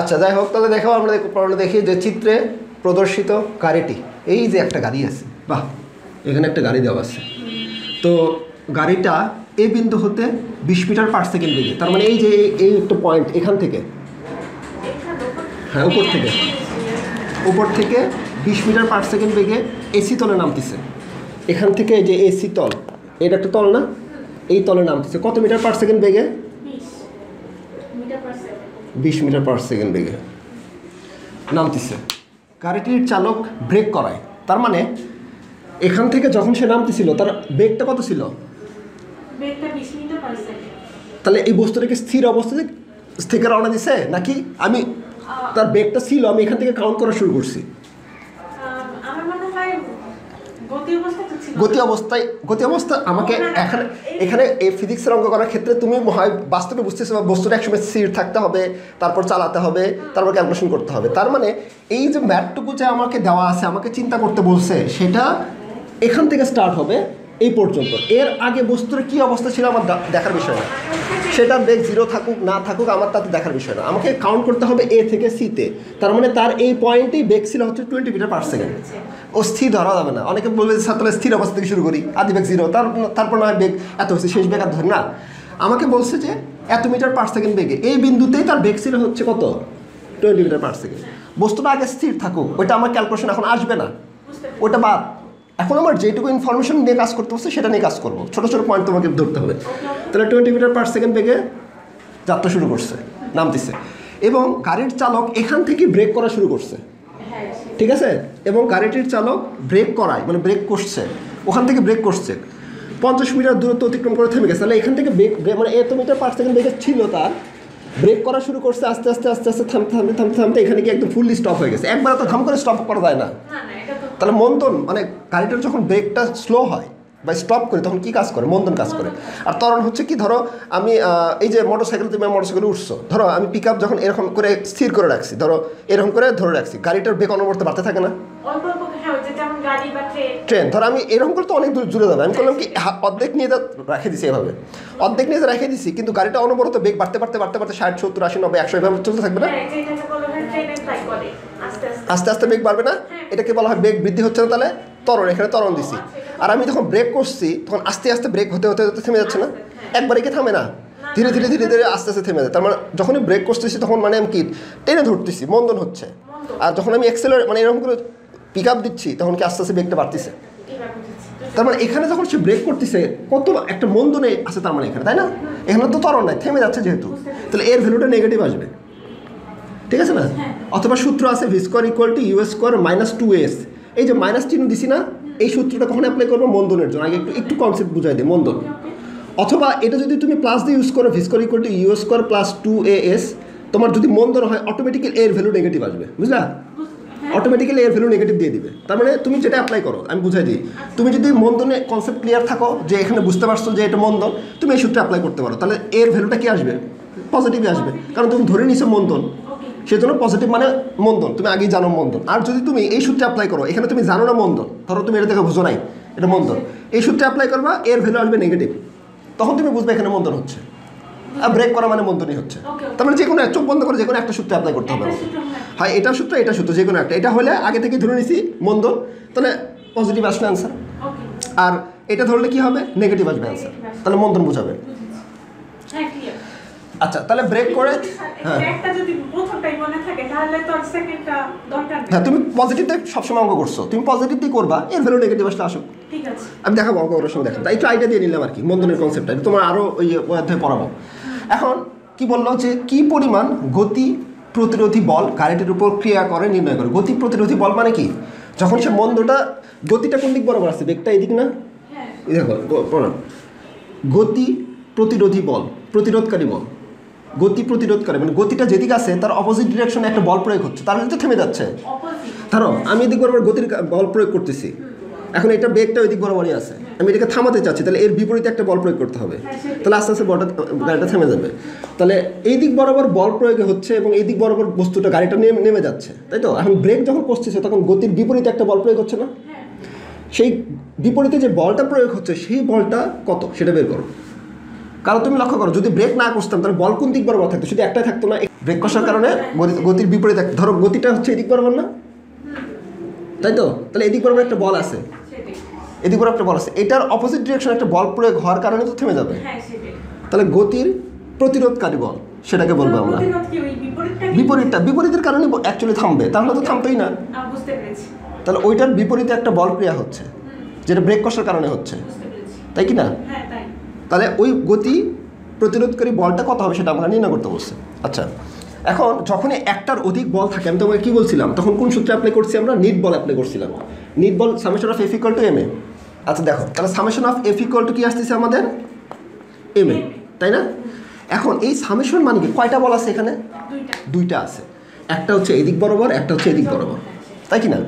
আচ্ছা যাই হোক, তাহলে দেখো আমরা দেখি যে চিত্রে প্রদর্শিত গাড়িটি, এই যে একটা গাড়ি আছে, বাহ এখানে একটা গাড়ি দেওয়া আছে। তো গাড়িটা এই বিন্দু হতে 20 মিটার পার সেকেন্ড বেগে, তার মানে এই যে এই একটা পয়েন্ট এখান থেকে, হ্যাঁ উপর থেকে 20 মিটার পার সেকেন্ড বেগে এসি তলে নামতেছে। এখান থেকে যে এসি তল, এটা একটা তল না, এই তলে নামতেছে কত মিটার পার সেকেন্ড বেগে? 20 মিটার পার সেকেন্ড বেগে নামতেছে। গাড়িটির চালক ব্রেক করায়, তার মানে এখান থেকে যখন সে নামতেছিল তার বেগটা কত ছিল? তাহলে এই বস্তুটাকে স্থির অবস্থাতে থেকে রওনা দিছে নাকি আমি তার বেগটা ছিল, আমি এখান থেকে কাউন্ট করা শুরু করছি? গতি অবস্থা আমাকে এখানে এই ফিজিক্সের অঙ্ক করার ক্ষেত্রে তুমি হয় বাস্তবে বুঝতেছো বা বস্তুটা একসময় স্থির থাকতে হবে, তারপর চালাতে হবে, তারপর ক্যালকুলেশন করতে হবে। তার মানে এই যে ম্যাথটুকু যে আমাকে দেওয়া আছে, আমাকে চিন্তা করতে বলছে, সেটা এখান থেকে স্টার্ট হবে এই পর্যন্ত। এর আগে বস্তুর কী অবস্থা ছিল আমার দেখার বিষয় না, সেটার বেগ 0 থাকুক না থাকুক আমার তাতে দেখার বিষয় না, আমাকে কাউন্ট করতে হবে এ থেকে সিতে। তার মানে তার এই পয়েন্টেই বেগ ছিল হচ্ছে 20 মিটার পার সেকেন্ড। ও স্থির ধরা যাবে না। অনেকে বলবে যে তাহলে স্থির অবস্থা থেকে শুরু করি, আদি বেগ 0, তারপর না হয় বেগ এত হচ্ছে, শেষ বেগ আর ধরি না। আমাকে বলছে যে এত মিটার পার সেকেন্ড বেগে, এই বিন্দুতেই তার বেগ ছিল হচ্ছে কত? 20 মিটার পার সেকেন্ড। বস্তুটা আগে স্থির থাকুক, ওইটা আমার ক্যালকুলেশন এখন আসবে না, ওটা বাদ। এখন আমার যেটুকু ইনফরমেশন নিয়ে কাজ করতে হচ্ছে সেটা নিয়ে কাজ করবো, ছোটো ছোটো পয়েন্ট তোমাকে ধরতে হবে। তাহলে 20 মিটার পার সেকেন্ড বেগে যাত্রা শুরু করছে, নামতেছে, এবং গাড়ির চালক এখান থেকে ব্রেক করা শুরু করছে, ঠিক আছে? এবং গাড়িটির চালক ব্রেক করায়, মানে ব্রেক করছে, ওখান থেকে ব্রেক করছে, 50 মিটার দূরত্ব অতিক্রম করে থেমে গেছে। তাহলে এখান থেকে ব্রেক মানে এত মিটার পার সেকেন্ড বেগে ছিল তার, ব্রেক করা শুরু করছে, আস্তে আস্তে আস্তে আস্তে থামতে এখানে কি একদম ফুললি স্টপ হয়ে গেছে। একবার তো ধাম করে স্টপ করা যায় না। তাহলে মন্দন মানে গাড়িটার যখন ব্রেকটা স্লো হয় বা স্টপ করে তখন কি কাজ করে? মন্দন কাজ করে। আর ত্বরণ হচ্ছে কি, ধরো আমি এই যে মোটরসাইকেল, তুমি মোটরসাইকেলে উঠছো, ধরো আমি পিক আপ যখন এরকম করে স্থির করে রাখছি, ধরো এরকম করে ধরে রাখছি, গাড়িটার বেগ অনবরত বাড়তে থাকে না? ট্রেন ধরো আমি এরকম করে তো অনেক দূর জুড়ে যাবে, আমি করলাম কি অর্ধেক নিয়ে রেখে দিছি, এভাবে অর্ধেক নিয়ে রেখে দিছি, কিন্তু গাড়িটা অনবরত বেগ বাড়তে 60, 70, 80, 90, 100 এভাবে চলতে থাকবে না? আস্তে আস্তে বেগ বাড়বে না? এটাকে বলা হয় বেগ বৃদ্ধি হচ্ছে না, তাহলে ত্বরণ, এখানে ত্বরণ দিছি। আর আমি যখন ব্রেক করছি তখন আস্তে আস্তে ব্রেক হতে হতে হতে থেমে যাচ্ছে না? একবারে কি থামে না, ধীরে ধীরে ধীরে ধীরে আস্তে আস্তে থেমে যায়। তার মানে যখনই ব্রেক করতেছি তখন মানে আমি কি টেনে ধরতেছি, মন্দন হচ্ছে। আর যখন আমি এক্সেলারেট মানে এরকম করে পিক আপ দিচ্ছি তখন কি আস্তে আস্তে ব্রেকটা বাড়তেছে। তার মানে এখানে যখন সে ব্রেক করতেছে কত একটা মন্দনে আছে, তার মানে এখানে, তাই না? এখানে তো ত্বরণ নাই, থেমে যাচ্ছে যেহেতু, তাহলে এর ভ্যালুটা নেগেটিভ আসবে, ঠিক আছে না? অথবা সূত্র আছে v² = u² - 2s, এই যে মাইনাস চিহ্ন দিছি না, এই সূত্রটা কখন অ্যাপ্লাই করবো? মন্দনের জন্য। আগে একটু কনসেপ্ট বুঝাই দিই, মন্দন। অথবা এটা যদি তুমি প্লাস দিয়ে ইউজ করো, v² = u² + 2as, তোমার যদি মন্দন হয় অটোমেটিক্যালি এর ভ্যালু নেগেটিভ আসবে, বুঝলা? অটোমেটিক্যালি এর ভ্যালু নেগেটিভ দিয়ে দিবে। তার মানে তুমি যেটা অ্যাপ্লাই করো, আমি বুঝাই দিই, তুমি যদি মন্দনে কনসেপ্ট ক্লিয়ার থাকো যে এখানে বুঝতে পারছো যে এটা মন্দন, তুমি এই সূত্রে অ্যাপ্লাই করতে পারো, তাহলে এর ভ্যালুটা কি আসবে? পজিটিভই আসবে, কারণ তুমি ধরে নিছো মন্দন, সেজন্য পজিটিভ মানে মন্দন, তুমি আগেই জানো মন্দন। আর যদি তুমি এই সূত্রে অ্যাপ্লাই করো, এখানে তুমি জানো না মন্দন, ধরো তুমি এটা থেকে বুঝো নাই এটা মন্দন, এই সূত্রে অ্যাপ্লাই করবা, এর ভ্যালু আসবে নেগেটিভ, তখন তুমি বুঝবে এখানে মন্দন হচ্ছে। আর ব্রেক করা মানে মন্দনই হচ্ছে। তার মানে যে কোনো চোখ বন্ধ করে যে কোনো একটা সূত্রে অ্যাপ্লাই করতে হবে। হয় এটা সূত্র যে কোনো একটা, এটা হলে আগে থেকে ধরে নিছি মন্দন, তাহলে পজিটিভ আসবে অ্যান্সার। আর এটা ধরলে কি হবে? নেগেটিভ আসবে অ্যান্সার, তাহলে মন্দন বোঝাবে। আচ্ছা, তাহলে ব্রেক করে, হ্যাঁ তুমি পজিটিভটা সবসময় অঙ্ক করছো, তুমি পজিটিভই করবা, এর ভ্যালু নেগেটিভ আসলে আসুক। আমি দেখাবো অঙ্ক করার সময় দেখাবো, একটু আইডিয়া দিয়ে নিলাম আর কি মন্দনের কনসেপ্টটা, তোমার আরও ওই অধ্যায়ে পড়াবো। এখন কি বললো যে কি পরিমাণ গতি প্রতিরোধী বল গাড়িটির উপর ক্রিয়া করে নির্ণয় করে। গতি প্রতিরোধী বল মানে কি? যখন সে মন্দটা, গতিটা কোন দিক বরাবর আছে? বেগটা এদিক না? দেখো গতি প্রতিরোধী বল, প্রতিরোধকারী বল, গতি প্রতিরোধকারী মানে গতিটা যেদিকে আছে তার অপোজিট ডিরেকশনে একটা বল প্রয়োগ হচ্ছে, তার তো থেমে যাচ্ছে। ধরো আমি এদিক বরাবর গতির বল প্রয়োগ করতেছি, এখন এটা বেগটা ওই দিক বরাবরই আছে, আমি এটাকে থামাতে চাচ্ছি, তাহলে এর বিপরীতে একটা বল প্রয়োগ করতে হবে, তাহলে আস্তে আস্তে গাড়িটা থেমে যাবে। তাহলে এই দিক বরাবর বল প্রয়োগে হচ্ছে এবং এই দিক বরাবর বস্তুটা গাড়িটা নেমে যাচ্ছে, তাই তো? এখন ব্রেক যখন করতেছে তখন গতির বিপরীতে একটা বল প্রয়োগ হচ্ছে না? সেই বিপরীতে যে বলটা প্রয়োগ হচ্ছে সেই বলটা কত সেটা বের করো। কারণ তুমি লক্ষ্য করো, যদি ব্রেক না করতাম তাহলে বল কোন দিক বরাবর থাকতো? শুধু একটাই থাকতো না, ব্রেক কষার কারণে গতির বিপরীতে, ধরো গতিটা হচ্ছে এদিক বরাবর না, তাই তো? তাহলে এদিক বরাবর একটা বল আছে, এদিক বরাবর একটা বল আছে, এটার অপোজিট ডিরেকশন একটা বল প্রয়োগ হওয়ার কারণে তো থেমে যাবে। তাহলে গতির প্রতিরোধকারী বল সেটাকে বলবো আমরা। বিপরীতের কারণে অ্যাকচুয়ালি থামবে, তাহলে তো থামবেই না। তাহলে ওইটার বিপরীতে একটা বল ক্রিয়া হচ্ছে যেটা ব্রেক কষার কারণে হচ্ছে, তাই কি না? তাহলে ওই গতি প্রতিরোধকারী বলটা কত হবে সেটা আমরা নির্ণয় করতে বলছি। আচ্ছা, এখন যখনই একটার অধিক বল থাকে, আমি তোমাকে কী বলছিলাম তখন কোন সূত্রে অ্যাপ্লাই করছি আমরা? নিট বল অ্যাপ্লাই করছিলাম। নিট বল summation of F equal to M A. আচ্ছা দেখো, তাহলে summation of F equal to কী আসতেছে আমাদের? এম এ, তাই না? এখন এই সামেশন মানে কি, কয়টা বল আছে এখানে? দুইটা আছে, একটা হচ্ছে এদিক বরাবর, একটা হচ্ছে এদিক বরাবর, তাই কি না?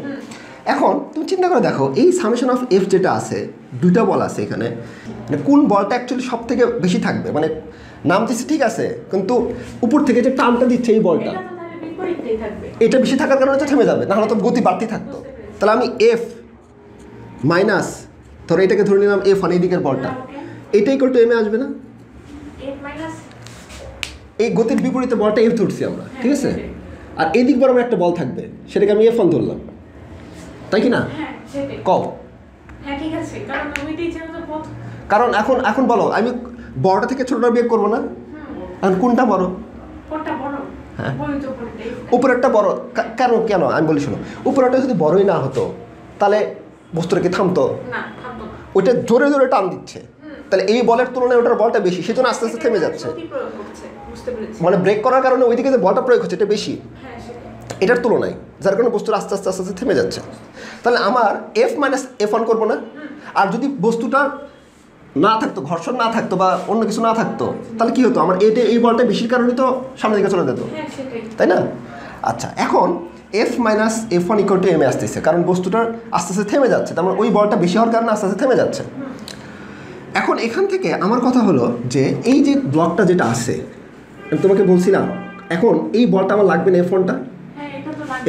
এখন তুমি চিন্তা করে দেখো, এই সামেশন অফ এফ যেটা আছে, দুইটা বল আছে এখানে, মানে কোন বলটা অ্যাকচুয়ালি সব থেকে বেশি থাকবে? মানে নাম দিচ্ছে ঠিক আছে, কিন্তু উপর থেকে যে টানটা দিচ্ছে এই বলটা, এটা বেশি থাকার কারণে তো থেমে যাবে, নাহলে তো গতি বাড়তি থাকতো। তাহলে আমি এফ মাইনাস, ধরো এটাকে ধরে নিলাম এফ ওয়ান, এই দিকের বলটা, এটা ইকুয়াল টু এম এ আসবে না? এই গতির বিপরীতে বলটা এফ ধরছি আমরা, ঠিক আছে? আর এদিক বরাবর একটা বল থাকবে, সেটাকে আমি এফ ওয়ান ধরলাম, তাই কি না? কও। কারণ এখন বলো, আমি বড়টা থেকে ছোটটা বিয়োগ করবো না? এখন কোনটা বড়? হ্যাঁ, উপরেরটা বড়। কেন আমি বলি শোনো, উপরেরটা যদি বড়ই না হতো তাহলে বস্তুটা কি থামতো? ওইটা জোরে জোরে টান দিচ্ছে, তাহলে এই বলের তুলনায় ওটার বলটা বেশি, সেজন্য আস্তে আস্তে থেমে যাচ্ছে। মানে ব্রেক করার কারণে ওইদিকে যে বলটা প্রয়োগ হচ্ছে এটা বেশি এটার তুলনায়, যার কারণে বস্তুটা আস্তে আস্তে আস্তে আস্তে থেমে যাচ্ছে। তাহলে আমার এফ মাইনাস এফ অন করবো না? আর যদি বস্তুটা না থাকতো, ঘর্ষণ না থাকতো বা অন্য কিছু না থাকতো, তাহলে কি হতো? আমার এই বলটা বেশির কারণে তো সামনের দিকে চলে যেত, তাই না? আচ্ছা, এখন F minus F one equal to M A আসতেছে, কারণ বস্তুটা আস্তে আস্তে থেমে যাচ্ছে, তার মানে ওই বলটা বেশি হওয়ার কারণে আস্তে আস্তে থেমে যাচ্ছে। এখন এখান থেকে আমার কথা হলো যে এই যে ব্লকটা যেটা আছে, আমি তোমাকে বলছিলাম এখন এই বলটা আমার লাগবে না, এফ ওয়ানটা,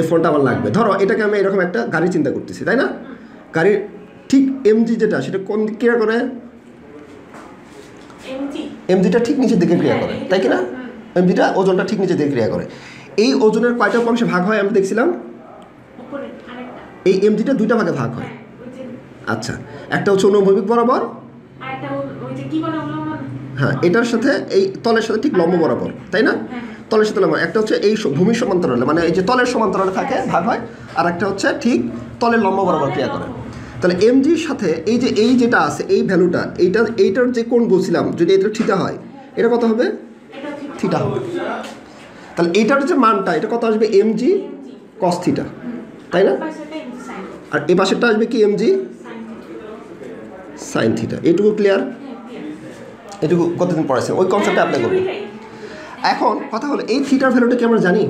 এফ ওয়ানটা আমার লাগবে। ধরো এটাকে আমি এরকম একটা গাড়ি চিন্তা করতেছি, তাই না? গাড়ির ঠিক এমজি যেটা, সেটা কোন দিক ক্রিয়া করে? এমজিটা ঠিক নিচের দিকে ক্রিয়া করে, তাই কি না? এমজিটা ওজনটা ঠিক নিচের দিকে ক্রিয়া করে। এই ওজনের কয়টা অংশে ভাগ হয় আমরা দেখছিলাম? এই এমজিটা দুইটা ভাগে ভাগ হয়। আচ্ছা, একটা হচ্ছে অনুভূমিক বরাবর, হ্যাঁ, এটার সাথে এই তলের সাথে ঠিক লম্ব বরাবর, তাই না? তলের সাথে লম্ব। একটা হচ্ছে এই ভূমির সমান্তরালে, মানে এই যে তলের সমান্তরালে থাকে ভাগ হয়, আর একটা হচ্ছে ঠিক তলের লম্ব বরাবর ক্রিয়া করে। তাহলে এমজির সাথে এই যেটা আছে, এই ভ্যালুটা, এইটার যে কোণ বলছিলাম, যদি এটা থিটা হয়, এটা কত হবে? থিটা হবে। তাহলে এইটার যে মানটা, এটা কত আসবে? এমজি কস থিটা, তাই না? আর এ পাশেরটা আসবে কি? MG sine theta. এটুকু ক্লিয়ার? এটুকু কতদিন পড়াইছেন? ওই কনসেপ্টটা অ্যাপ্লাই করবো। এখন কথা হলো, এই থিটার ভ্যালুটা কি আমরা জানি?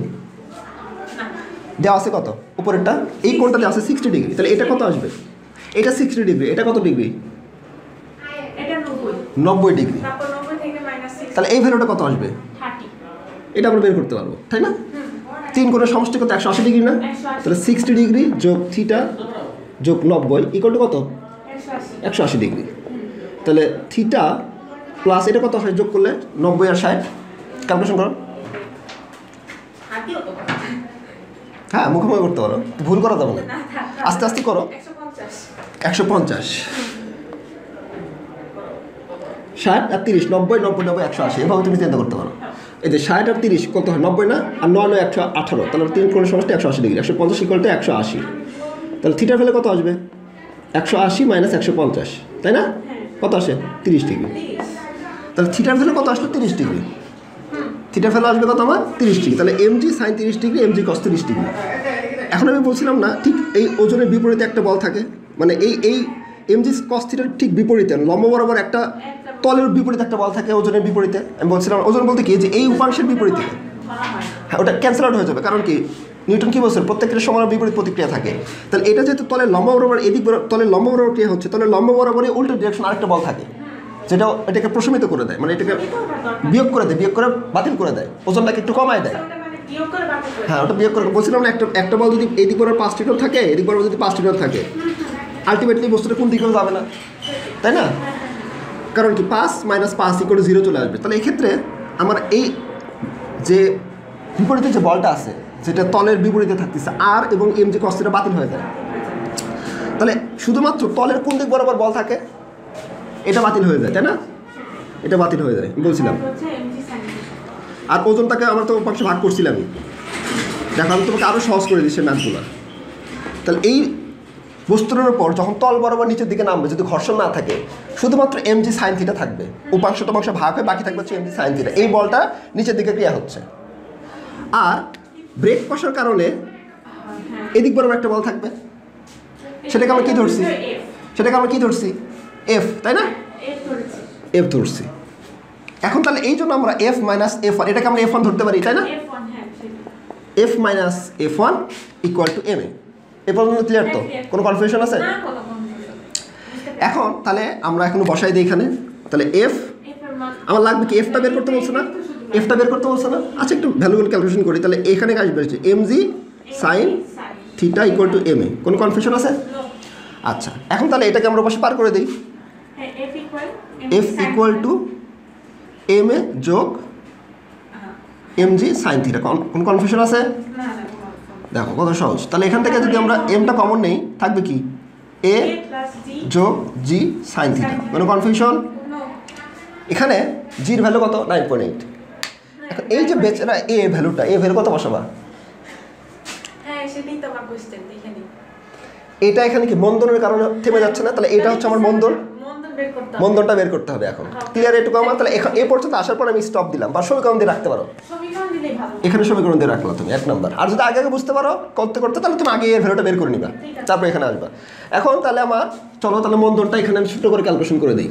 দেওয়া আছে কত? উপরেরটা এই কোণটা দেওয়া আছে 60 ডিগ্রি, তাহলে এটা কত আসবে? এটা 60 ডিগ্রি, এটা কত ডিগ্রি? 90 ডিগ্রি। তাহলে এই ভ্যালুটা কত আসবে? এটা আমরা বের করতে পারবো, তাই না? 3 কোণের সমষ্টি কত? 180 ডিগ্রি না? তাহলে 60 ডিগ্রি যোগ থিটা যোগ 90 ইকুয়াল টু কত? 180 ডিগ্রি। তাহলে থিটা প্লাস এটা কত হয় যোগ করলে? 90 আর 60, ক্যালকুলেশন করো। হ্যাঁ, মুখোমুখি করতে পারো, ভুল করা যাবে না, আস্তে আস্তে করো। 150, 60 আর 30, 90 90 90 180, এভাবে তুমি চিন্তা করতে পারো। এই যে 60 আর 30 কত হয়? 90 না? আর 9 9 118, তাহলে 3 কোণের সমষ্টি 180 ডিগ্রি। 150 ইকুয়াল টু 180, তাহলে থিটার ভ্যালু কত আসবে? 180 মাইনাস 150, তাই না? কত আসে? 30 ডিগ্রি। তাহলে থিটার ভ্যালু কত আসলো? 30 ডিগ্রি। থিটার ভ্যালু আসবে কত আমার? 30 ডিগ্রি। তাহলে এমজি সাইন 30 ডিগ্রি, এমজি কস 30 ডিগ্রি। এখন আমি বলছিলাম না, ঠিক এই ওজনের বিপরীতে একটা বল থাকে, মানে এই এমজি কস থিটার ঠিক বিপরীতে লম্ব বরাবর একটা তলের বিপরীতে একটা বল থাকে, ওজনের বিপরীতে। আমি বলছিলাম ওজন বলতে কি, যে এই উপাংশের বিপরীতে। হ্যাঁ, ওটা ক্যান্সেল আউট হয়ে যাবে, কারণ কি নিউটন কি বলছেন? প্রত্যেকের সময় বিপরীত প্রতিক্রিয়া থাকে। তাহলে এটা যেহেতু তলের লম্ব বরাবর, এদিক তলের লম্ব বরাবর ক্রিয়া হচ্ছে, তলের লম্ব বরাবরই উল্টো ডিরেকশন আরেকটা বল থাকে, যেটা এটাকে প্রশমিত করে দেয়, মানে এটাকে বিয়োগ করে দেয়, বিয়োগ করে বাতিল করে দেয়, ওজনটাকে একটু কমায় দেয়। হ্যাঁ, ওটা বিয়োগ করে। বলছিলাম না, একটা বল যদি এদিক বরাবর 5 নিউটন থাকে, এদিক বরাবর যদি 5 নিউটন থাকে, আলটিমেটলি বস্তুটা কোন দিকেও যাবে না, তাই না? কারণ কি 5 - 5 = 0 চলে আসবে। তাহলে এই ক্ষেত্রে আমার এই যে বিপরীতে যে বলটা আছে যেটা তলের বিপরীতে থাকতেছে আর এবং এম জি কস থিটা বাতিল হয়ে যায়। তাহলে শুধুমাত্র তলের কোন দিক বরাবর বল থাকে এটা বাতিল হয়ে যায়, তাই না? এটা বাতিল হয়ে যায় বলছিলাম। আর ওজনটাকে আমরা তো পাশে ভাগ করছিলামই। দেখো আমি তোমাকে আরও সহজ করে দিচ্ছি ম্যাথগুলো। তাহলে এই বস্তুর উপর যখন তল বরাবর নিচের দিকে নামবে যদি ঘর্ষণ না থাকে শুধুমাত্র এম জি সাইন থিটা থাকবে, উপাংশ টপাংশ ভাগ হয়ে বাকি থাকবে হচ্ছে এম জি সাইন থিটা। এই বলটা নিচের দিকে ক্রিয়া হচ্ছে। আর ব্রেক কষার কারণে এদিক বরাবর একটা বল থাকবে, সেটাকে আমরা কি ধরছি? সেটাকে আমরা কি ধরছি? এফ, তাই না? এফ ধরছি। এখন তাহলে এই জন্য আমরা এফ মাইনাস এফ ওয়ান, এটাকে আমরা এফ ওয়ান ধরতে পারি, তাই না? F minus F one equal to M A. এ পর্যন্ত ক্লিয়ার তো? কোনো কনফিউশন আছে? এখন তাহলে আমরা এখন বসাই দিই এখানে। তাহলে এফ আমার লাগবে কি? এফটা বের করতে বলছে না? এফটা বের করতে বলছে না? আচ্ছা একটু ভ্যালুগুলো ক্যালকুলেশন করি। তাহলে এখানে আসবে হচ্ছে M G sine theta equal to M A. কোনো কনফিউশন আছে? আচ্ছা এখন তাহলে এটাকে আমরা বসে পার করে দিই। এফ ইকুয়াল টু এম এ যোগ এম জি সাইন থিটা। কোনো কনফিউশন আছে? দেখো কত সহজ। তাহলে এখান থেকে যদি আমরা এমটা কমন নেই থাকবে কি? এ যোগ জি সাইন থিটা। কোনো কনফিউশন? এখানে জির ভ্যালু কত? 9.8। এখন এই যে বেচারা এ ভ্যালুটা, এ ভ্যালু কত বসাবা? এটা এখানে কি মন্দনের কারণে থেমে যাচ্ছে না? তাহলে এটা হচ্ছে আমার মন্দন, মন্দনটা বের করতে হবে। এখন ক্লিয়ার এটুকু আমার? তাহলে এ পর্যন্ত আসার পর আমি স্টপ দিলাম, বা সমীকরণ দিয়ে রাখতে পারো। এখানে সমীকরণ দিয়ে রাখলাম তুমি 1 নাম্বার। আর যদি আগে বুঝতে পারো করতে করতে তাহলে তুমি আগে এর ভ্যালুটা বের করে নিবা, তারপর এখানে আসবা। এখন তাহলে আমার চলো তাহলে মন্দনটা এখানে আমি ছোটো করে ক্যালকুলেশন করে দিই।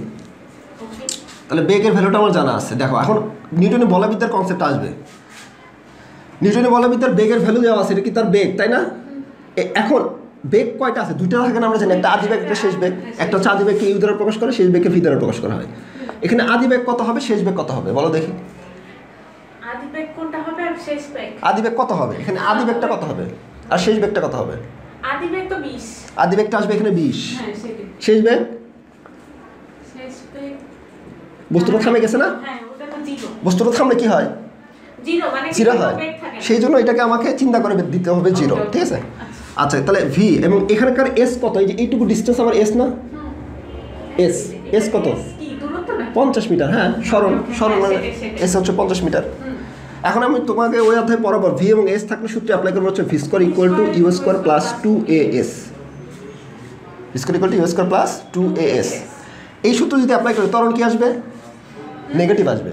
তাহলে বেগের ভ্যালুটা আমার জানা আছে। দেখো এখন নিউটনের বলবিদ্যার কনসেপ্ট আসবে। নিউটনের বলবিদ্যার বেগের ভ্যালু দেওয়া আছে, এটা কি তার বেগ, তাই না? এখন বেগ কয়টা আছে? দুইটা থাকে না আমরা জানি, একটা আদি বেগ একটা শেষ বেগ। একটা হচ্ছে আদি বেগকে ইউ দ্বারা প্রকাশ করে, শেষ বেগকে ভি দ্বারা প্রকাশ করা হয়। এখানে আদি বেগ কত হবে, শেষ বেগ কত হবে বলো দেখি? আদি বেগ কোনটা হবে আর শেষ বেগ? আদি বেগ কত হবে এখানে? আদি বেগটা কত হবে আর শেষ বেগটা কত হবে? আদি বেগ তো 20। আদি বেগটা আসবে এখানে 20। হ্যাঁ সেটাই। শেষ বেগ? শেষ বেগ বস্তুটা থামে গেছে না? হ্যাঁ ওটা তো 0। বস্তুটা থামলে কি হয়? 0 মানে 0 হয়। সেই জন্য এটাকে আমাকে চিন্তা করে দিতে হবে 0, ঠিক আছে? আচ্ছা তাহলে ভি এবং এখানকার এস কত? এই যে এইটুকু ডিস্টেন্স আমার এস না? এস এস কত? কি দূরত্ব না? 50 মিটার। হ্যাঁ সরণ মানে এস হচ্ছে 50 মিটার। এখন আমি তোমাকে ওই অধ্যায় পড়াবো ভি এবং এস থাকলে সূত্রে অ্যাপ্লাই করবো হচ্ছে V square equal to U square plus 2as। V square equal to U square plus 2as। এই সূত্র যদি অ্যাপ্লাই করি ত্বরণ কি আসবে? নেগেটিভ আসবে,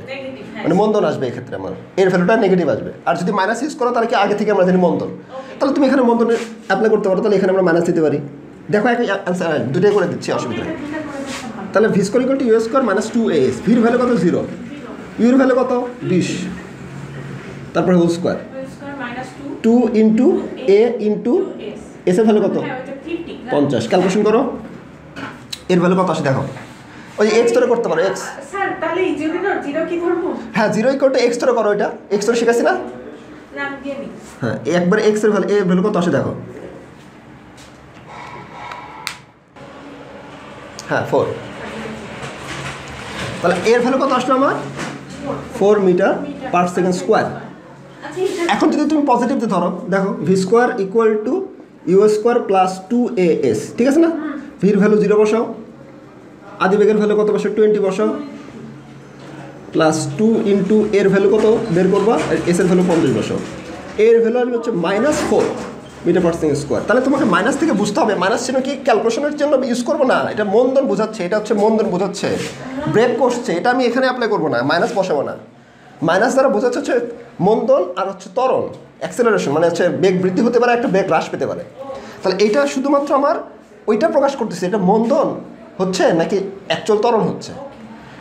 মানে মন্দন আসবে। এক্ষেত্রে আমার এর ভ্যালুটা নেগেটিভ আসবে। আর যদি মাইনাস ইউজ করো তাহলে কি আগে থেকে আমরা জানি মন্দন, তাহলে তুমি এখানে মন্দনের অ্যাপ্লাই করতে পারো। তাহলে এখানে আমরা মাইনাস দিতে পারি। দেখো একই অ্যান্সার দুটোই করে দিচ্ছি, অসুবিধা নেই। তাহলে V square equal to U square minus 2as। ভির ভ্যালু কত? 0। ইউর ভ্যালু কত? 20। তারপরে হোল স্কোয়ার 2 ইন্টু এ ইন্টু এস এর ভ্যালু কত? 50। ক্যালকুলেশন করো এর ভ্যালু কত আসে দেখো। ওই যে এক্স ধরে করতে পারো। এক্স স্যার তাহলে এই 0 কি ধরবো? হ্যাঁ 0 ইকুয়াল টু এক্স ধরে করো। এটা এক্স ধরে শিখাচ্ছি না? নাম দিয়ে নি। হ্যাঁ একবার এক্স এর ভ্যালু কত আসে দেখো। হ্যাঁ 4। তাহলে এর ভ্যালু কত আসলো আমার? 4 মিটার পার সেকেন্ড স্কোয়ার। এখন যদি তুমি পজিটিভতে ধরো দেখো V square equal to U square plus 2as, ঠিক আছে না? ভির ভ্যালু 0 বসাও। আদি বেগের ভ্যালু কত বসাও? 20 বসাও। প্লাস 2 ইন্টু এর ভ্যালু কত বের করবা, আর এস এর ভ্যালু 50 বসাও। এর ভ্যালু আসবে হচ্ছে -4 মিটার পার সেকেন্ড স্কোয়ার। তাহলে তোমাকে মাইনাস থেকে বুঝতে হবে মাইনাস চিহ্ন কি ক্যালকুলেশনের জন্য ইউজ করবো না, এটা মন্দন বোঝাচ্ছে। এটা হচ্ছে মন্দন বোঝাচ্ছে, ব্রেক করছে। এটা আমি এখানে অ্যাপ্লাই করবো না, মাইনাস বসাবো না। মাইনাস দ্বারা বোঝাচ্ছে হচ্ছে মন্দন আর হচ্ছে ত্বরণ, অ্যাক্সেলারেশন, মানে হচ্ছে বেগ বৃদ্ধি হতে পারে, একটা বেগ হ্রাস পেতে পারে। তাহলে এইটা শুধুমাত্র আমার ওইটা প্রকাশ করতেছে এটা মন্দন হচ্ছে নাকি অ্যাকচুয়াল ত্বরণ হচ্ছে।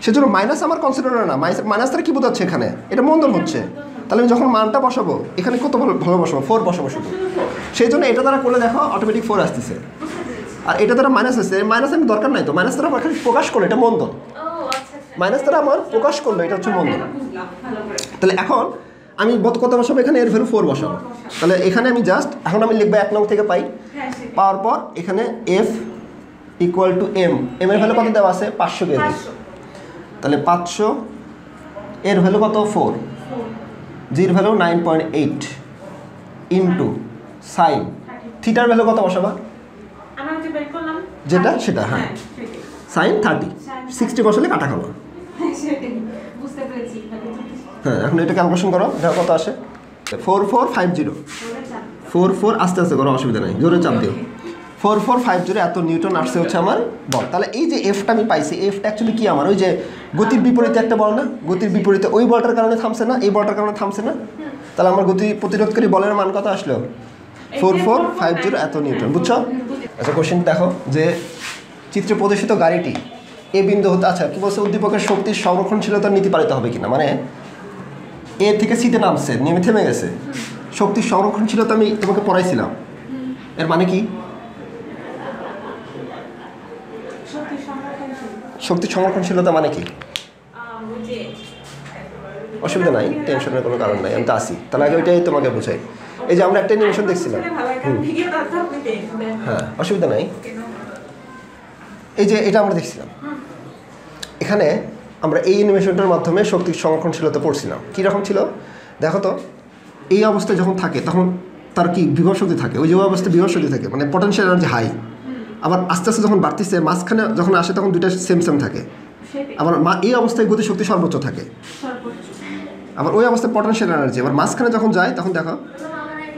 সেজন্য মাইনাস আমার কনসিডার না। মাইনাস দ্বারা কী বোঝাচ্ছে এখানে? এটা মন্দন হচ্ছে। তাহলে আমি যখন মানটা বসাবো এখানে কত ভালো বসাবো? 4 বসাবো শুধু। সেই জন্য এটা দ্বারা করলে দেখো অটোমেটিক 4 আসতেছে। আর এটা দ্বারা মাইনাস আসছে, মাইনাস আমি দরকার নাই তো। মাইনাস দ্বারা আমার প্রকাশ করলো এটা মন্দন। মাইনাস দ্বারা আমার প্রকাশ করলো এটা হচ্ছে মন্দন। তাহলে এখন আমি কত বসাবো এখানে? এর ভ্যালু 4 বসাবো। তাহলে এখানে আমি জাস্ট এখন আমি লিখবো 1 নং থেকে পাই। পাওয়ার পর এখানে F equal to M. M এর ভ্যালু কত দেওয়া আছে? 500 কেজি। তাহলে 500 এর ভ্যালু কত? 4। জির ভ্যালু 9.8 ইন্টু সাইন থিটার ভ্যালু কত বসাবা আমরা যে বের করলাম যেটা সেটা হ্যাঁ সেটাই। সাইন 30 60 বসালে কাটা খাবো হ্যাঁ, সেটাই। বুঝতে পেরেছি হ্যাঁ এখন এটা ক্যালকুলেশন করো দেখো কত আসে 4450 44 আস্তে আস্তে করো অসুবিধা নেই জোরে চাপ দিও 4450 এত নিউটন আসছে হচ্ছে আমার বল তাহলে এই যে এফটা আমি পাইছি এফটা অ্যাকচুয়ালি কি আমার ওই যে গতির বিপরীতে একটা বল না গতির বিপরীতে ওই বলটার কারণে থামছে না এই বলটার কারণে থামছে না তাহলে আমার গতি প্রতিরোধকারী বলের মান কত আসলো 4450 এত নিউটন বুঝছো আচ্ছা কোশ্চেন দেখো যে চিত্রে প্রদর্শিত গাড়িটি এ বিন্দু হতে আচ্ছা কি বলছে উদ্দীপকের শক্তির সংরক্ষণশীলতার নীতি পালিত হবে কিনা মানে এ থেকে সিতে নামছে নেমে থেমে গেছে শক্তির সংরক্ষণশীলতা আমি তোমাকে পড়াইছিলাম এর মানে কি শক্তির সংরক্ষণশীলতা মানে কি ওই যে অসুবিধা নাই টেনশনের কোনো কারণ নাই আমি তো আসি তাহলে আগে ওইটাই তোমাকে বোঝাই এই যে আমরা একটা অ্যানিমেশন দেখছিলাম হ্যাঁ অসুবিধা নাই এই যে এটা আমরা দেখছিলাম এখানে আমরা এই অ্যানিমেশনটার মাধ্যমে শক্তির সংরক্ষণশীলতা পড়ছিলাম কীরকম ছিল দেখো তো এই অবস্থায় যখন থাকে তখন তার কি বিভব শক্তি থাকে ওই যে অবস্থায় বিভব শক্তি থাকে মানে পটেনশিয়াল এনার্জি হাই আবার আস্তে আস্তে যখন বাড়তিছে মাঝখানে যখন আসে তখন দুইটা সেম সেম থাকে আবার এই অবস্থায় গতি শক্তি সর্বোচ্চ থাকে আবার ওই অবস্থায় পটেনশিয়াল এনার্জি আবার মাঝখানে যখন যায় তখন দেখো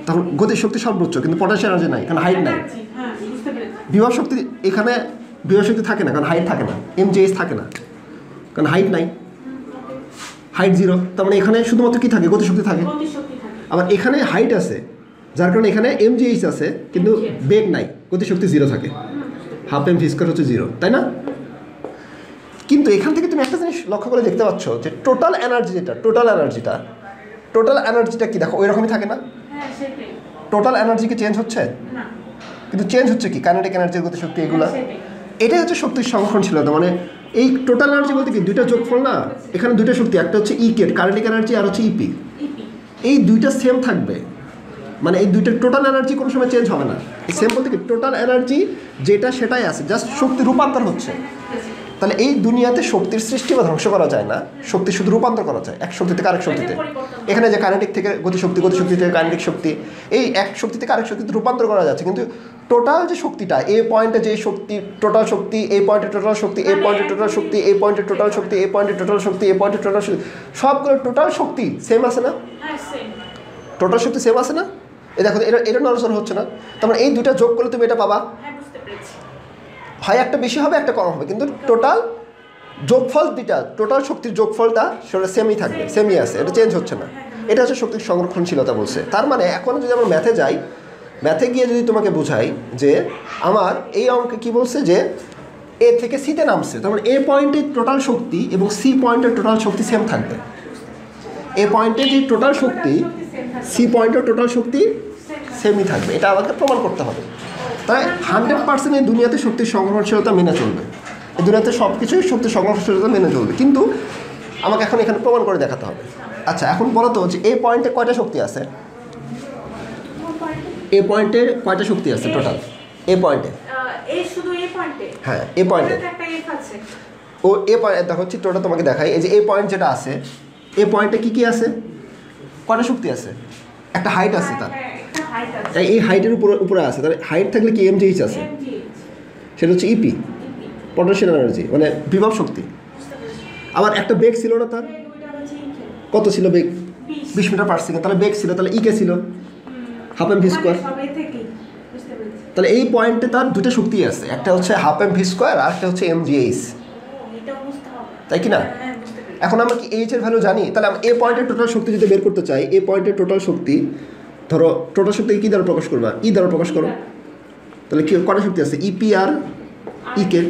তখন গতি শক্তি সর্বোচ্চ কিন্তু পটেনশিয়াল এনার্জি নাই কারণ হাইট নাই বিভব শক্তি এখানে বিভব শক্তি থাকে না কারণ হাইট থাকে না এমজিএস থাকে না কারণ হাইট নাই হাইট 0 তার মানে এখানে শুধুমাত্র কি থাকে গতিশক্তি থাকে আবার এখানে হাইট আছে যার কারণে এখানে এমজিএইচ আছে কিন্তু বেগ নাই গতিশক্তি 0 থাকে হাফ এম ভি স্কয়ার হচ্ছে 0 তাই না কিন্তু এখান থেকে তুমি একটা জিনিস লক্ষ্য করে দেখতে পাচ্ছ যে টোটাল এনার্জিটা কি দেখো ওই রকমই থাকে না টোটাল এনার্জি কি চেঞ্জ হচ্ছে কিন্তু চেঞ্জ হচ্ছে কি কাইনেটিক এনার্জি গতিশক্তি এগুলা এটাই হচ্ছে শক্তির সংরক্ষণশীলতা মানে এই টোটাল এনার্জি বলতে কি দুইটা যোগফল না এখানে দুইটা শক্তি একটা হচ্ছে ইকে কাইনেটিক এনার্জি আর হচ্ছে ইপি এই দুইটা সেম থাকবে মানে এই দুইটা টোটাল এনার্জি কোনো সময় চেঞ্জ হবে না এই সেম বলতে কি টোটাল এনার্জি যেটা সেটাই আছে জাস্ট শক্তি রূপান্তর হচ্ছে তাহলে এই দুনিয়াতে শক্তির সৃষ্টি বা ধ্বংস করা যায় না শক্তি শুধু রূপান্তর করা যায় এক শক্তি থেকে আরেক শক্তিতে এখানে যে কাইনেটিক থেকে গতিশক্তি থেকে কাইনেটিক শক্তি এই এক শক্তি থেকে আরেক শক্তিতে রূপান্তর করা যাচ্ছে কিন্তু টোটাল যে শক্তিটা এই পয়েন্টে যে শক্তি টোটাল শক্তি এই পয়েন্টে টোটাল শক্তি এই পয়েন্টে টোটাল শক্তি এই পয়েন্টে টোটাল শক্তি এই পয়েন্টে টোটাল শক্তি এই পয়েন্টে টোটাল শক্তি সবগুলো টোটাল শক্তি সেম আছে না টোটাল শক্তি সেম আছে না এই দেখো এটা নড়াচড়া হচ্ছে না তার মানে এই দুইটা যোগ করলে তুমি এটা পাবা হয় একটা বেশি হবে একটা কম হবে কিন্তু টোটাল যোগফল দুইটা টোটাল শক্তির যোগফলটা সেটা সেমই থাকবে সেমই আছে এটা চেঞ্জ হচ্ছে না এটা হচ্ছে শক্তির সংরক্ষণশীলতা বলছে তার মানে এখন যদি আমরা ম্যাথে যাই ম্যাথে গিয়ে যদি তোমাকে বোঝাই যে আমার এই অঙ্কে কি বলছে যে এ থেকে সিতে নামছে তার মানে এ পয়েন্টের টোটাল শক্তি এবং সি পয়েন্টের টোটাল শক্তি সেম থাকবে এ পয়েন্টের যে টোটাল শক্তি সি পয়েন্টের টোটাল শক্তি সেমই থাকবে এটা আমাকে প্রমাণ করতে হবে তাই 100% এই দুনিয়াতে শক্তির সংরক্ষণশীলতা মেনে চলবে এই দুনিয়াতে সব কিছুই শক্তির সংরক্ষণশীলতা মেনে চলবে কিন্তু আমাকে এখন এখানে প্রমাণ করে দেখাতে হবে আচ্ছা এখন বলো তো যে এই পয়েন্টে কয়টা শক্তি আছে এই পয়েন্টের কয়টা শক্তি আছে টোটাল এই পয়েন্টে হ্যাঁ এই পয়েন্টে ও এ পয়েন্ট দেখো চিত্রটা তোমাকে দেখাই এই যে এই পয়েন্ট যেটা আছে এই পয়েন্টে কি কি আছে কয়টা শক্তি আছে একটা হাইট আছে তার এই হাইটের উপরে আছে তাহলে হাইট থাকলে কি এমজিএইচ আছে সেটা হচ্ছে ইপি পটেনশিয়াল এনার্জি মানে বিভব শক্তি আবার একটা বেগ ছিল না তার কত ছিল বেগ 20 মিটার পার সেকেন্ড তাহলে বেগ ছিল তাহলে ইকে ছিল হাফ এম ভি স্কোয়ার তাহলে এই পয়েন্টে তার দুটো শক্তি আছে একটা হচ্ছে হাফ এম ভি স্কোয়ার আর একটা হচ্ছে এমজিএইচ তাই কি না এখন আমরা কি এইচ এর ভ্যালু জানি তাহলে আমরা এই পয়েন্টের টোটাল শক্তি যদি বের করতে চাই এই পয়েন্টের টোটাল শক্তি ধরো টোটাল শক্তিকে কী দ্বারা প্রকাশ করবা ই দ্বারা প্রকাশ করো তাহলে কি কটা শক্তি আছে ইপি আর ইকে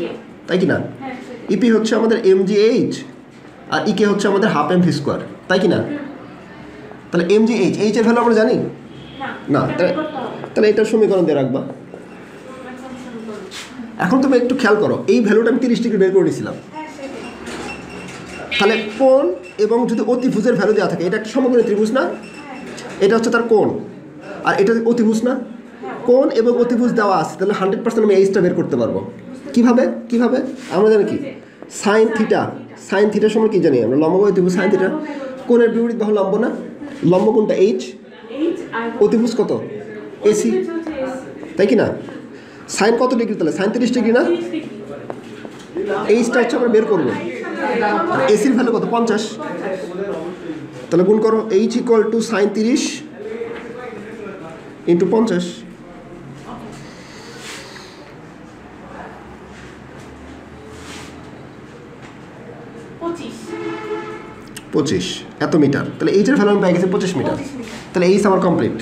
তাই কি না ইপি হচ্ছে আমাদের এমজিএইচ আর ইকে হচ্ছে আমাদের হাফ এম ভি স্কোয়ার তাই কি না তাহলে এমজিএইচ এইচ এর ভ্যালু আমরা জানি না তাহলে এটার সমীকরণ দিয়ে রাখবা এখন তুমি একটু খেয়াল করো এই ভ্যালুটা আমি 30 ডিগ্রি বের করে নিয়েছিলাম তাহলে কোণ এবং যদি অতিভুজের ভ্যালু দেওয়া থাকে এটা একটা সমকোণী ত্রিভুজ না এটা হচ্ছে তার কোণ আর এটা অতিভুজ না কোণ এবং অতিভুজ দেওয়া আছে তাহলে 100% আমি এইচটা বের করতে পারবো কিভাবে আমরা জানি কি সাইন থিটার সময় কি জানি আমরা লম্ব অতিভুজ সাইন থিটা কোণের বিপরীত বাহু লম্ব না লম্ব কোনটা এইচ, এইচ আর অতিভুজ কত এসি, চলছে তাই কি না? সাইন কত ডিগ্রি তাহলে? সাইন 30 ডিগ্রি না? 30 ডিগ্রি। এইচটা হচ্ছে আমরা বের করবো। এসির ভ্যালু কত? 50। তাহলে গুণ করো, H equal to sine 30 into 50। 25 এত মিটার। তাহলে এইচের ভ্যালু আমি পেয়ে গেছি 25 মিটার। তাহলে এইচ আমার কমপ্লিট।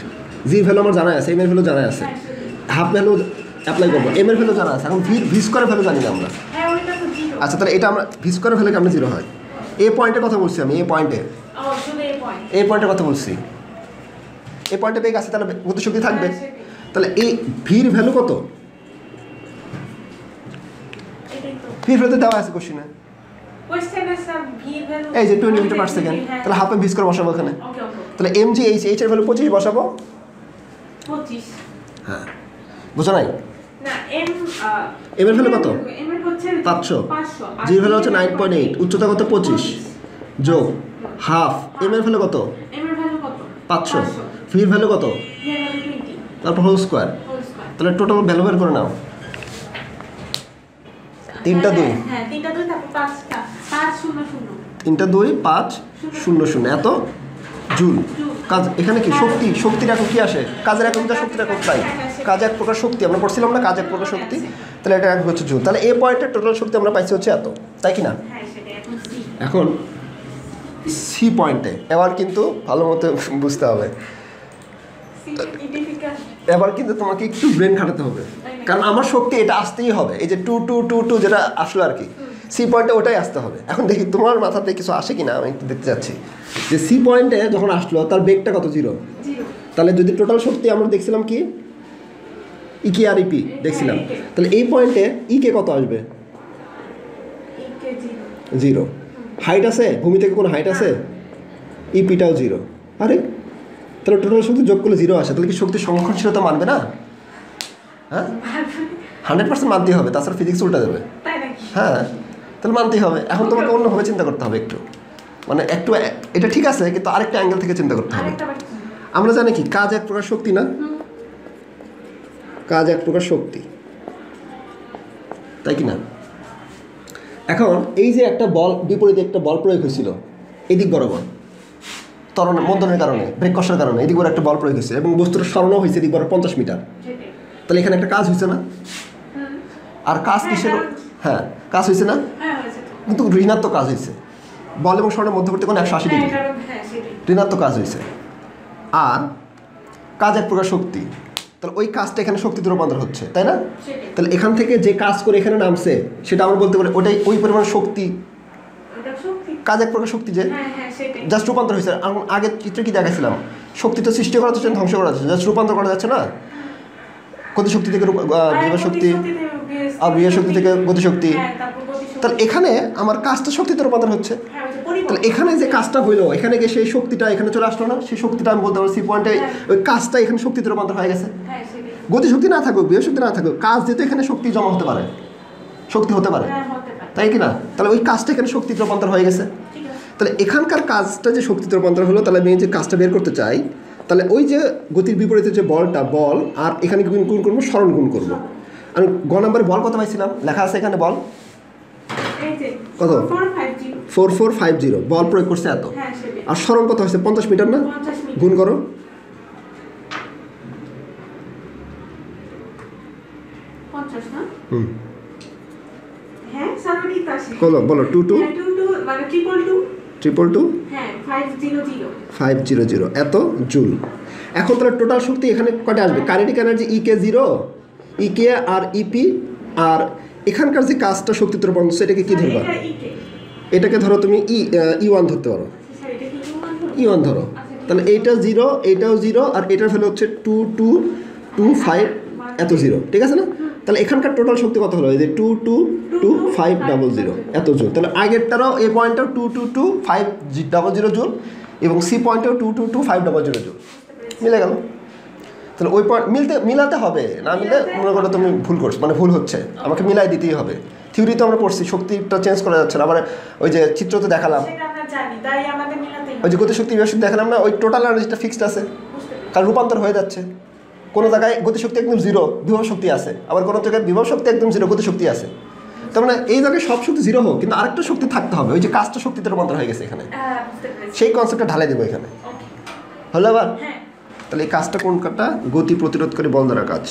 জির ভ্যালু আমার জানা আছে, এম এর ভ্যালু জানা আছে, হাফ ভ্যালু অ্যাপ্লাই করবো, এম এর ভ্যালু জানা আছে। এখন ভি স্কোয়ারের ভ্যালু জানি না আমরা। হ্যাঁ ওইটা তো জিরো। আচ্ছা, তাহলে এটা আমরা ভি স্কোয়ারের ভ্যালু কেমন জিরো হয়? এ পয়েন্টের কথা বলছি আমি, এ পয়েন্টে, ও শুধু এই পয়েন্ট। এই পয়েন্টের কথা বলছি। এই পয়েন্টে বেগ আছে, তাহলে গতিশক্তি থাকবে। তাহলে এই ভির ভ্যালু কত? এটাই তো ভির ভ্যালু দেওয়া আছে কোশ্চেনে, কোশ্চেনে স্যার ভি ভ্যালু এই যে 20 মিটার পার সেকেন্ড। তাহলে হাফে ভি স্কোয়ার বসাবো এখানে। ওকে ওকে তাহলে এম জি এইচ, এইচ এর ভ্যালু 25 বসাবো। 25। হ্যাঁ, বুঝো নাই? না এম এম এর ভ্যালু কত? এম এর হচ্ছে 500। 500 জি ভ্যালু হচ্ছে 9.8, উচ্চতা কত? 25 যোগ হাফ। এম এর ভ্যালু কত? এম এর ভ্যালু কত? 500। ভির ভ্যালু কত? ভি এর ভ্যালু 20 তারপর হোল স্কোয়ার। Whole square. তাহলে টোটাল ভ্যালু বের করে নাও। 3টা 2, হ্যাঁ 3টা 2 তারপর 5টা 500 3টা 2 5 0 0 এত জুল। কাজ এখানে কি শক্তি, শক্তির একক কি আসে? কাজের একক যা শক্তির একক তাই। কাজ এক প্রকার শক্তি, আমরা পড়ছিলাম না কাজ এক প্রকার শক্তি। তাহলে এটা এক হচ্ছে জুল। তাহলে এই পয়েন্টের টোটাল শক্তি আমরা পাইছি হচ্ছে এত, তাই কি না? হ্যাঁ সেটা এখন সি। এখন সি পয়েন্টে এবার কিন্তু ভালো মতো বুঝতে হবে, সি ডিফিকাল্ট। এবার কিন্তু তোমাকে একটু ব্রেন খাটাতে হবে, কারণ আমার শক্তি এটা আসতেই হবে। এই যে 2 2 2 2 যেটা আসলো আর কি, সি পয়েন্টে ওটাই আসতে হবে। এখন দেখি তোমার মাথাতে কিছু আসে কিনা, আমি একটু দেখতে যাচ্ছি যে সি পয়েন্টে যখন আসলো তার বেগটা কত? 0। তাহলে যদি টোটাল শক্তি আমরা দেখছিলাম কি ইকে আর ইপি দেখছিলাম, তাহলে এই পয়েন্টে ইকে কত আসবে? 0। হাইট আছে, ভূমি থেকে কোনো হাইট আছে? ইপিটাও 0। আরে তাহলে টোটাল শক্তি যোগ করলে 0 আসে, তাহলে কি শক্তির সংরক্ষণশীলতা মানবে না? হ্যাঁ, 100% মানতেই হবে, তাছাড়া ফিজিক্স উল্টা দেবে। তাই নাকি? হ্যাঁ, তাহলে মানতেই হবে। এখন তোমাকে অন্যভাবে চিন্তা করতে হবে একটু, মানে একটু এটা ঠিক আছে কিন্তু আরেকটা অ্যাঙ্গেল থেকে চিন্তা করতে হবে। আরেকটা বাকি। আমরা জানি কি কাজ এক প্রকার শক্তি না? কাজ এক প্রকার শক্তি, তাই কি না? এখন এই যে একটা বল, বিপরীতে একটা বল প্রয়োগ হয়েছিল এদিক বরাবর, ত্বরণ মন্দনের কারণে, ব্রেক কষার কারণে এদিক বরাবর একটা বল প্রয়োগ হয়েছে এবং বস্তুটা সরানো হয়েছে এদিক বরাবর 50 মিটার। সেটাই। তাহলে এখানে একটা কাজ হয়েছে না? আর কাজ কিসের? হ্যাঁ, কাজ হয়েছে না? হ্যাঁ হয়েছে তো। কিন্তু ঋণাত্মক কাজ হয়েছে। বল এবং সরণের মধ্যবর্তী কোণ 180 হ্যাঁ ডিগ্রি, কারণ হ্যাঁ সেটাই। ঋণাত্মক কাজ হয়েছে। আর কাজ এক প্রকার শক্তি, তাহলে ওই কাজটা এখানে শক্তিতে রূপান্তর হচ্ছে, তাই না? সেটাই। তাহলে এখান থেকে যে কাজ করে এখানে নামছে সেটা আমরা বলতে পারি ওটাই ওই পরিমাণ শক্তি। ওটা শক্তি। কাজ এক প্রকার শক্তি যে হ্যাঁ হ্যাঁ সেটাই। জাস্ট রূপান্তর হয়েছে। আগের চিত্রে কি দেখাছিলাম? শক্তি তো সৃষ্টি করা যাচ্ছে, ধ্বংস করা যাচ্ছে, জাস্ট রূপান্তর করা যাচ্ছে না। গতিশক্তি থেকে বিভব শক্তি, আর বিভব শক্তি থেকে গতিশক্তি। হ্যাঁ তারপর গতিশক্তি। তাহলে এখানে আমার কাজটা শক্তিতে রূপান্তর হচ্ছে। হ্যাঁ ওই যে পরিবর্তন। তাহলে এখানে যে কাজটা হইলো, এখানে গিয়ে সেই শক্তিটা এখানে চলে আসলো না? সেই শক্তিটা আমি বলতে পারি সি পয়েন্টে ওই কাজটা এখানে শক্তিতে রূপান্তর হয়ে গেছে। হ্যাঁ সেটাই। গতিশক্তি না থাকুক, বিভব শক্তি না থাকুক, কাজ যেহেতু এখানে শক্তি জমা হতে পারে, শক্তি হতে পারে, হ্যাঁ হতে পারে। তাই কি না? তাহলে ওই কাজটা এখানে শক্তিতে রূপান্তর হয়ে গেছে। ঠিক আছে। তাহলে এখানকার কাজটা যে শক্তিতে রূপান্তর হলো, তাহলে আমি যে কাজটা বের করতে চাই, তাহলে ওই যে গতির বিপরীতে যে বলটা, বল আর এখানে গুণ করবো, সরণ গুণ করবো। আমি গ নম্বরে বল কত পাইছিলাম? লেখা আছে এখানে বল এই যে কত? 450। 4450 বল প্রয়োগ করছে এত। হ্যাঁ সেটাই। আর সরণ কত হয়েছে? 50 মিটার না? 50 মিটার। গুণ করো। 50 না? হুম, হ্যাঁ স্যার ঠিক আছে। বলো বলো 2 2 হ্যাঁ 2 2 মানে 222। 222 হ্যাঁ 500। 500 এত জুল। এখন তাহলে টোটাল শক্তি এখানে কটা আসবে? কাইনেটিক এনার্জি ইকে 0, ইকে আর ইপি, আর এখানকার যে কাজটা শক্তিতে রূপান্তর সেটাকে কি ধরবা? এটা ইকে। এটাকে ধরো তুমি ই1 ধরতে পারো, স্যার এটা কি ই1 ধরো। তাহলে এইটা 0, এইটাও 0, আর এটার ভ্যালু হচ্ছে 2 2 2 5 এত 0, ঠিক আছে না? তাহলে এখানকার টোটাল শক্তি কত হলো? এই যে 2 2 2 500 এত জুল। তাহলে আগেরটারও এই পয়েন্টটাও 2 2 2 500 জুল এবং সি পয়েন্টেও 2 2 2 500 জুল। মিলে গেল। তাহলে ওই পয়েন্ট মিলাতে হবে, না মিলে মনে করো তুমি ভুল করছো, মানে ভুল হচ্ছে, আমাকে মিলাই দিতেই হবে। থিওরি তো আমরা পড়ছি, শক্তিটা চেঞ্জ করা যাচ্ছে না। আবার ওই যে চিত্রতে দেখালাম, সেটা আমরা জানি, তাই আমাদের মিলাতেই ওই যে গতিশক্তি বিভব শক্তি দেখালাম না, ওই টোটাল এনার্জিটা ফিক্সড আছে, বুঝতে পেরেছি। কারণ রূপান্তর হয়ে যাচ্ছে। কোনো জায়গায় গতিশক্তি একদম জিরো, বিভব শক্তি আছে, আবার কোনো জায়গায় বিভব শক্তি একদম জিরো, গতিশক্তি আছে। তার মানে এই জায়গায় সব শক্তি জিরো হোক, কিন্তু আরেকটা শক্তি থাকতে হবে, ওই যে কাজটা শক্তিতে রূপান্তর হয়ে গেছে এখানে, বুঝতে পেরেছি। সেই কনসেপ্টটা ঢালাই দেবো এখানে। ওকে। হলো আবার? হ্যাঁ। তাহলে এই কাজটা কোন কাজটা? গতি প্রতিরোধকারী বল দ্বারা কাজ।